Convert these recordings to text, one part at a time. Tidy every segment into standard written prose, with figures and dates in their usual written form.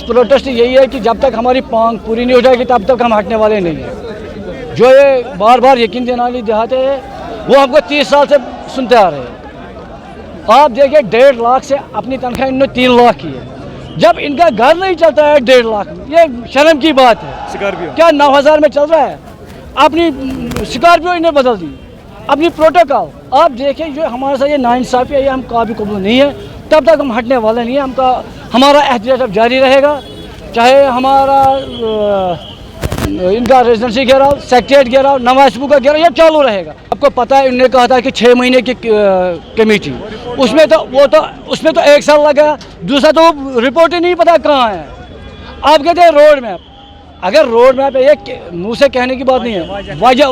बस प्रोटेस्ट यही है कि जब तक हमारी मांग पूरी नहीं हो जाएगी तब तक हम हटने वाले नहीं हैं। जो ये बार बार यकीन दिलाते हैं वो हमको 30 साल से सुनते आ रहे हैं। आप देखिए 1.5 लाख से अपनी तनख्वाह इन्होंने 3 लाख की है। जब इनका घर नहीं चलता है 1.5 लाख में, ये शर्म की बात है। क्या 9,000 में चल रहा है? अपनी स्कॉर्पियो इन्हें बदल दी, अपनी प्रोटोकॉल। आप देखिए जो हमारे साथ ये नाइंसाफ़ी है, ये हम काबिल कबूल नहीं है। तब तक हम हटने वाले नहीं हैं। हमारा एहतजाज जारी रहेगा, चाहे हमारा इनका रेजिडेंसी घेराव, सेक्रेटरीट घेराव, नवाजपुर का घेराव, ये चालू रहेगा। आपको पता है उन्होंने कहा था कि 6 महीने की कमेटी, उसमें तो 1 साल लगा। दूसरा तो रिपोर्ट ही नहीं पता कहाँ है। आप कहते हैं रोड मैप, अगर रोड मैप है ये मुँह से कहने की बात नहीं है,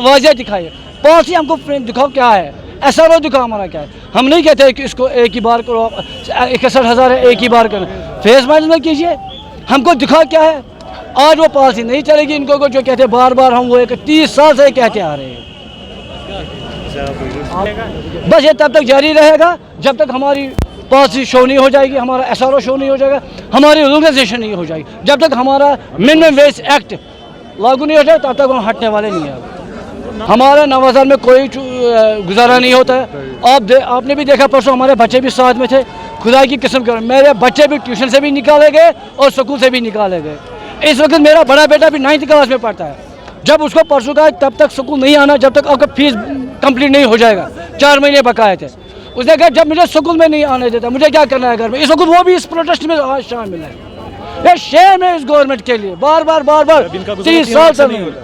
वाज़ह दिखाइए। पॉलिसी हमको फ्रेम दिखाओ क्या है, SRO दिखाओ हमारा क्या है। हम नहीं कहते कि इसको एक ही बार करो, 61,000 है एक ही बार करो, फेस मैनेजमेंट कीजिए, हमको दिखाओ क्या है। आज वो पॉलिसी नहीं चलेगी इनको जो कहते बार बार हम वो 30 साल से कहते आ रहे हैं। बस ये तब तक जारी रहेगा जब तक हमारी पॉलिसी शो नहीं हो जाएगी, हमारा SRO शो नहीं हो जाएगा, हमारी ऑर्गेनाइजेशन नहीं हो जाएगी। जब तक हमारा मिनिमम वेज एक्ट लागू नहीं हो जाए तब तक हम हटने वाले नहीं हैं। हमारा 9,000 में कोई गुजारा नहीं होता है। आपने भी देखा परसों हमारे बच्चे भी साथ में थे। खुदा की किस्म कर मेरे बच्चे भी ट्यूशन से भी निकाले गए और स्कूल से भी निकाले गए। इस वक्त मेरा बड़ा बेटा भी 9th क्लास में पढ़ता है। जब उसको परसों का तब तक स्कूल नहीं आना जब तक आपका फीस कंप्लीट नहीं हो जाएगा। 4 महीने बकाए थे। उसने कहा जब मुझे स्कूल में नहीं आने देता मुझे क्या करना है घर में। इस वक्त वो भी इस प्रोटेस्ट में आज शामिल है। ये शेम है इस गवर्नमेंट के लिए। बार बार 30 साल से नहीं होता।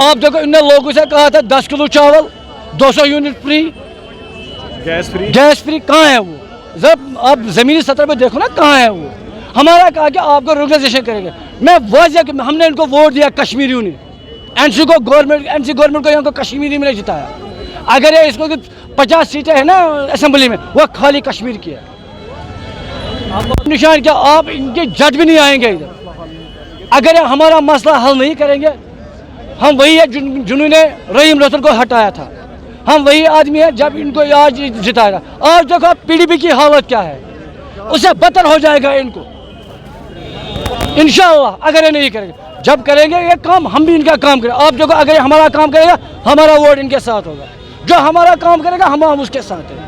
आप देखो इन लोगों से कहा था 10 किलो चावल 200 यूनिट फ्री, गैस फ्री कहाँ है वो? जब आप जमीनी सतह पे देखो ना कहाँ है वो। हमारा कहा कि आपको रेगुलाइजेशन करेंगे। मैं वाज़ह हमने इनको वोट दिया कश्मीरियों ने, एनसी गवर्नमेंट को यहाँ को कश्मीरी में जिताया। अगर ये इसको 50 सीटें हैं ना असेंबली में वो खाली कश्मीर की है। निशान क्या आप इनके जज भी नहीं आएंगे इधर अगर हमारा मसला हल नहीं करेंगे। हम वही है जिन्होंने रहीम रसूल को हटाया था। हम वही आदमी है जब इनको आज जिताएगा। आज देखो PDP की हालत क्या है, उससे बदतर हो जाएगा इनको इंशाअल्लाह अगर ये नहीं करेंगे। जब करेंगे ये काम हम भी इनका काम करें। आप देखो अगर हमारा काम करेगा हमारा वोट इनके साथ होगा। जो हमारा काम करेगा हम उसके साथ हैं।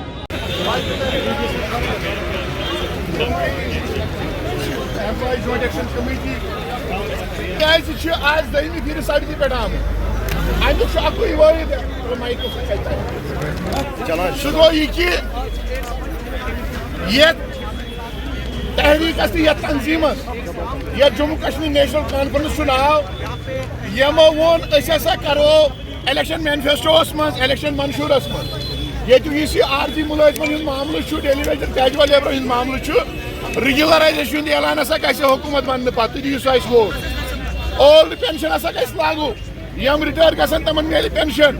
आज दहमी फिर सड़क पे अमुक अकुई वाहिद सह गो ये तहरीक तंजीम ये जम्मू कश्मीर नेशनल कॉन्फ्रेंस नाव यमो वोन करो इलेक्शन मैनिफेस्टोस मज इलेक्शन मंशूरस मज ये आरजी मुलाजमन मामल डेलीवेजर कैजुअल लेबर मामल रेगुलराइजेशन ऐलान हुकूमत बन पे दियो सह वोट। ओल्ड पेंशन लागू यम रिटायर गसन तमन मिले पेंशन।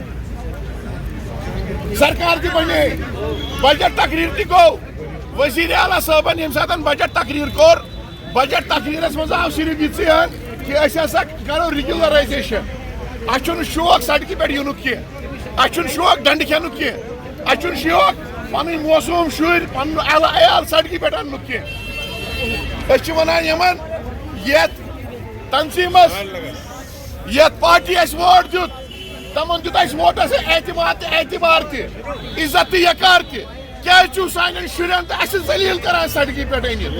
सरकार ती बने बजट तकरीर गो वजीर आला साहबन यम सात बजट तकरीर कोर बजट तकरीरस मज आव सिर्फ ये कि करो रेगुलराइजेशन। अच्छुन शौक सड़क पे यून की शौक डंड खेन की शौक पन मौसूम शुर पन अयाल सड़क पे अन की वनान यमन ये तंजीमस ये पार्टी वोट दुत तमन दुत वोटस एतबार इज्जत यकार क्या सान शुरन तो जलील करान सड़क पे अनित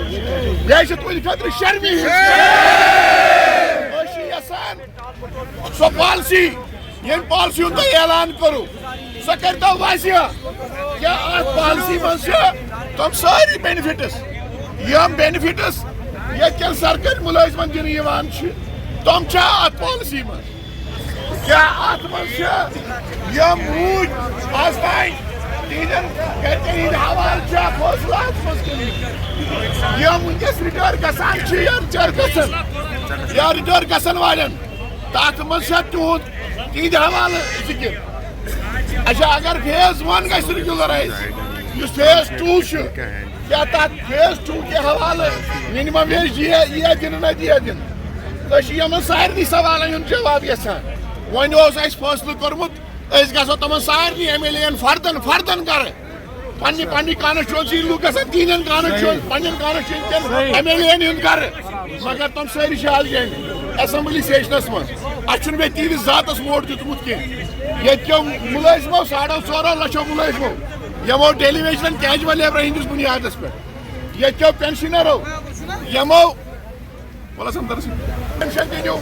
यह तुद खतर शर्मी सो पॉलिसी ये पॉलिसी तुम ऐलान करो सह कर वाजिया क्या पॉलिसी मज तुम सारी बेनिफिट्स यम बेनिफिट्स ये सरकारी मुलाजमन दिन तुम अत पॉलिसी मज क्या अत मज यम रूज आज तान तिहद हवाल फैसला यम वनस रिटायर गसान या रिटायर गसन वालन तथ मज तुद तिहद हवाल जिक्र। अच्छा अगर फेज 1 ग रेगुलराइज फेज 2 क्या तथ फेज 2 के हवाले मिनिमम वेज दिया दिन ना दिया दिन तो सारे सवाल जवाब यसान वन फैसल कर्मुत गो तम सारे MLA फर्दन कर پنی کانسٹیچوینسی لوگ گژھن تہندین کانسٹیچوینسی ایم ایل اے ہند گھر مگر تم ساری شال جیمہ اسمبلی سیشنس من اچھا مے تہندس ذاتس ووٹ دیتمت کی یتکیو ملازمو 4.5 لچھو ملازمو یمو ڈیلی ویجن کیجول لیبر ہندس بنیادس پہ یتکیو پینشنرو یمو پینشن دینو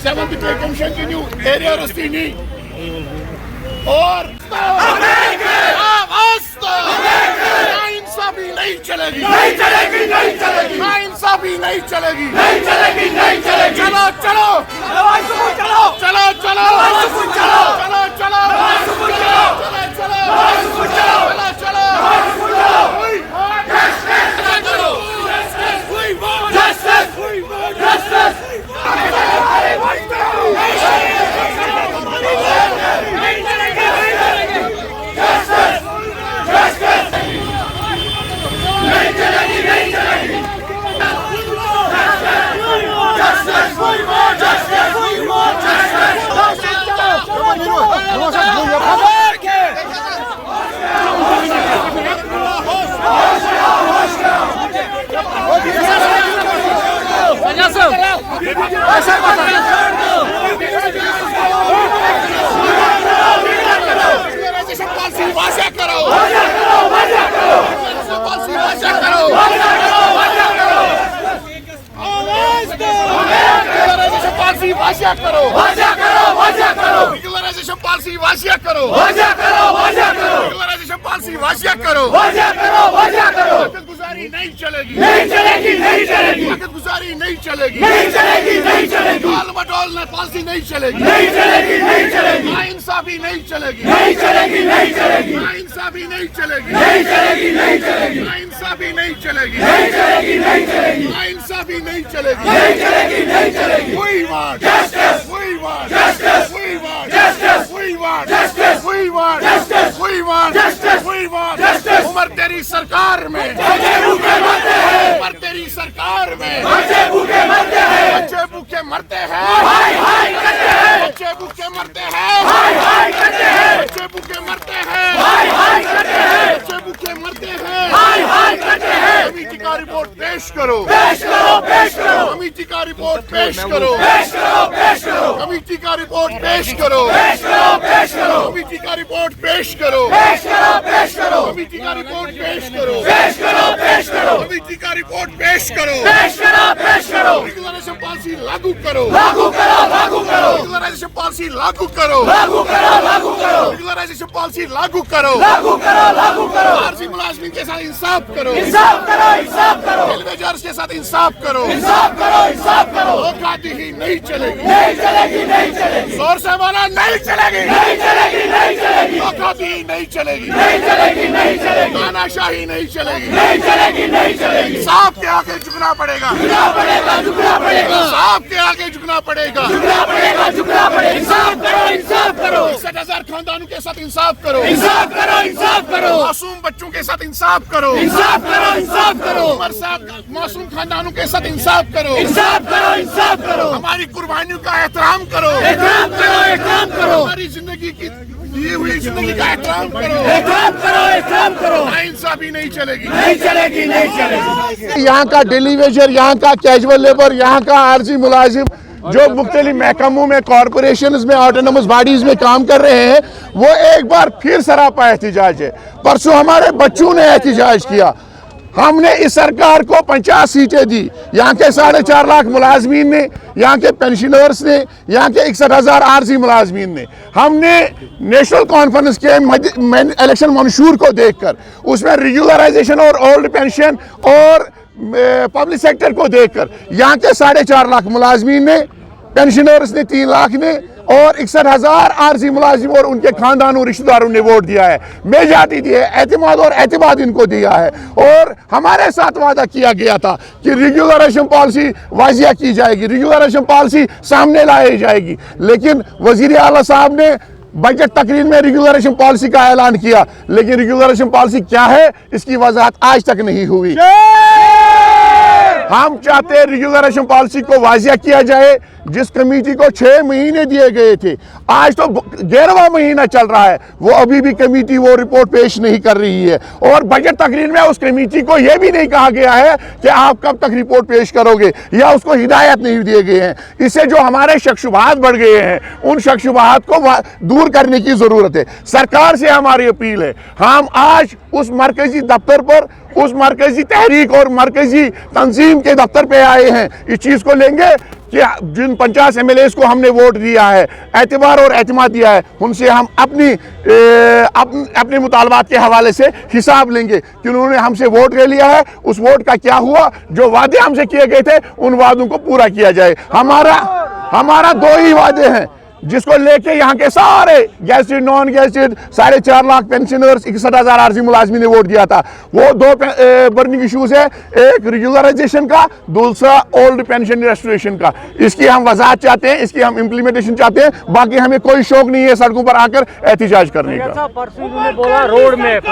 7th پے کمیشن دینو ایریا رستی نی اور ناانصافی نہیں چلے گی ناانصافی نہیں چلے گی چلو چلو چلو چلو چلو ریگولرائزیشن پالیسی واضح کرو ریگولرائزیشن پالیسی واضح کرو وقت گزاری نہیں چلے گی وقت گزاری نہیں چلے گی ڈال مڈول پالیسی نہیں چلے گی ناانصافی نہیں چلے گی ناانصافی نہیں چلے گی ناانصافی نہیں چلے گی ناانصافی نہیں چلے گی we want justice we want justice we want justice we want justice we want justice we want justice we want justice عمر تیری سرکار میں بچے بھوکے مرتے ہیں عمر تیری سرکار میں بچے بھوکے مرتے ہیں بچے بھوکے مرتے ہیں ہائے ہائے کرتے ہیں بچے بھوکے مرتے ہیں ہائے ہائے کرتے ہیں بچے بھوکے مرتے ہیں ہائے ہائے کرتے ہیں بچے بھوکے مرتے ہیں ہائے ہائے کرتے ہیں کمیٹی کا رپورٹ پیش کرو کمیٹی کا رپورٹ پیش کرو کمیٹی کا رپورٹ پیش کرو کمیٹی کا رپورٹ پیش کرو کمیٹی کا رپورٹ پیش کرو کمیٹی کا رپورٹ پیش کرو ریگولرائزیشن پالیسی لاگو کرو ریگولرائزیشن پالیسی لاگو کرو ریگولرائزیشن پالیسی لاگو کرو عارضی ملازمین کے ساتھ انصاف کرو ریلوے جارج کے ساتھ انصاف کرو ہی نہیں چلے گی زور سے بولا نہیں چلے گی ہی نہیں چلے گی تانا شاہی نہیں چلے گی انصاف کے آگے جھکنا پڑے گا انصاف کے آگے جھکنا پڑے گا انصاف کرو 61,000 خاندانوں کے ساتھ انصاف کرو معصوم بچوں کے ساتھ انصاف کرو عمر صاحب معصوم خاندانوں کے ساتھ انصاف کرو ہماری قربانیوں کا احترام کرو ہماری زندگی کی دی ہوئی زندگی کا احترام کرو ناانصافی نہیں چلے گی یہاں کا ڈیلی ویجر یہاں کا کیجول لیبر یہاں کا عارضی ملازم جو مختلف محکموں میں کارپوریشنز میں آٹونومس باڈیز میں کام کر رہے ہیں وہ ایک بار پھر سراپا احتجاج ہے پرسوں ہمارے بچوں نے احتجاج کیا ہم نے اس سرکار کو 50 سیٹیں دی یہاں کے 4.5 لاکھ ملازمین نے یہاں کے پینشنرز نے یہاں کے 61,000 عارضی ملازمین نے ہم نے نیشنل کانفرنس کے الیکشن منشور کو دیکھ کر اس میں ریگولرائزیشن اور اولڈ پینشن اور پبلک سیکٹر کو دیکھ کر یہاں کے 4.5 لاکھ ملازمین نے پینشنرز نے 3 لاکھ نے اور 61,000 عارضی ملازم اور ان کے خاندانوں رشتہ داروں نے ووٹ دیا ہے میجارٹی دی ہے اعتماد اور اعتماد ان کو دیا ہے اور ہمارے ساتھ وعدہ کیا گیا تھا کہ ریگولرائزیشن پالیسی واضح کی جائے گی ریگولرائزیشن پالیسی سامنے لائی جائے گی لیکن وزیر اعلیٰ صاحب نے بجٹ تقریر میں ریگولرائزیشن پالیسی کا اعلان کیا لیکن ریگولرائزیشن پالیسی کیا ہے اس کی وضاحت آج تک نہیں ہوئی हम चाहते हैं रेगुलराइजेशन पॉलिसी को वाजिया किया जाए, जिस कमेटी को 6 महीने दिए गए थे, आज तो 11वां महीना चल रहा है, वो अभी भी कमेटी वो रिपोर्ट पेश नहीं कर रही है। और बजट तकरीर में उस कमेटी को यह भी नहीं कहा गया है कि आप कब तक रिपोर्ट पेश करोगे, या उसको हिदायत नहीं दिए गए हैं। इससे जो हमारे शक शुबहात बढ़ गए हैं, उन शक शुबहात को दूर करने की जरूरत है। सरकार से हमारी अपील है, हम आज उस मरकजी दफ्तर पर, उस मरकजी तहरीक और मरकजी तंजीम के दफ्तर पे आए हैं, इस चीज को लेंगे कि जिन 50 MLAs को हमने वोट दिया है, एतबार और एतमाद दिया है, उनसे हम अपने मुतालबात के हवाले से हिसाब लेंगे कि उन्होंने हमसे वोट ले लिया है, उस वोट का क्या हुआ, जो वादे हमसे किए गए थे उन वादों को पूरा किया जाए। हमारा 2 ही वादे हैं जिसको लेके यहाँ के सारे gazetted non gazetted 4.5 lakh pensioners 61,000 आरजी मुलाजमी ने वोट दिया था। वो 2 बर्निंग इश्यूज है, एक रेगुलराइजेशन का, दूसरा ओल्ड पेंशन रेस्टोरेशन का। इसकी हम वजाहत चाहते हैं, इसकी हम इम्प्लीमेंटेशन चाहते हैं। बाकी हमें कोई शौक नहीं है सड़कों पर आकर एहतजाज करने का। परसों उन्होंने बोला रोड मैप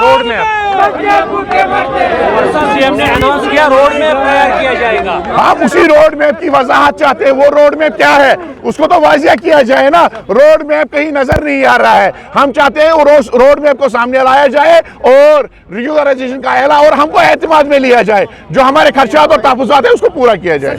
परसों सीएम ने अनाउंस किया रोड मैप तैयार किया जाएगा। हम उसी रोड मैप की वजाहत चाहते हैं। वो रोड मैप क्या है उसको तो वाजिया किया जाए ना। रोड मैप कहीं नजर नहीं आ रहा है। हम चाहते हैं वो रोड मैप को सामने लाया जाए और रेगुलराइजेशन का एला और हमको एतमाद में लिया जाए, जो हमारे खर्चात और तहफुजात है उसको पूरा किया जाए।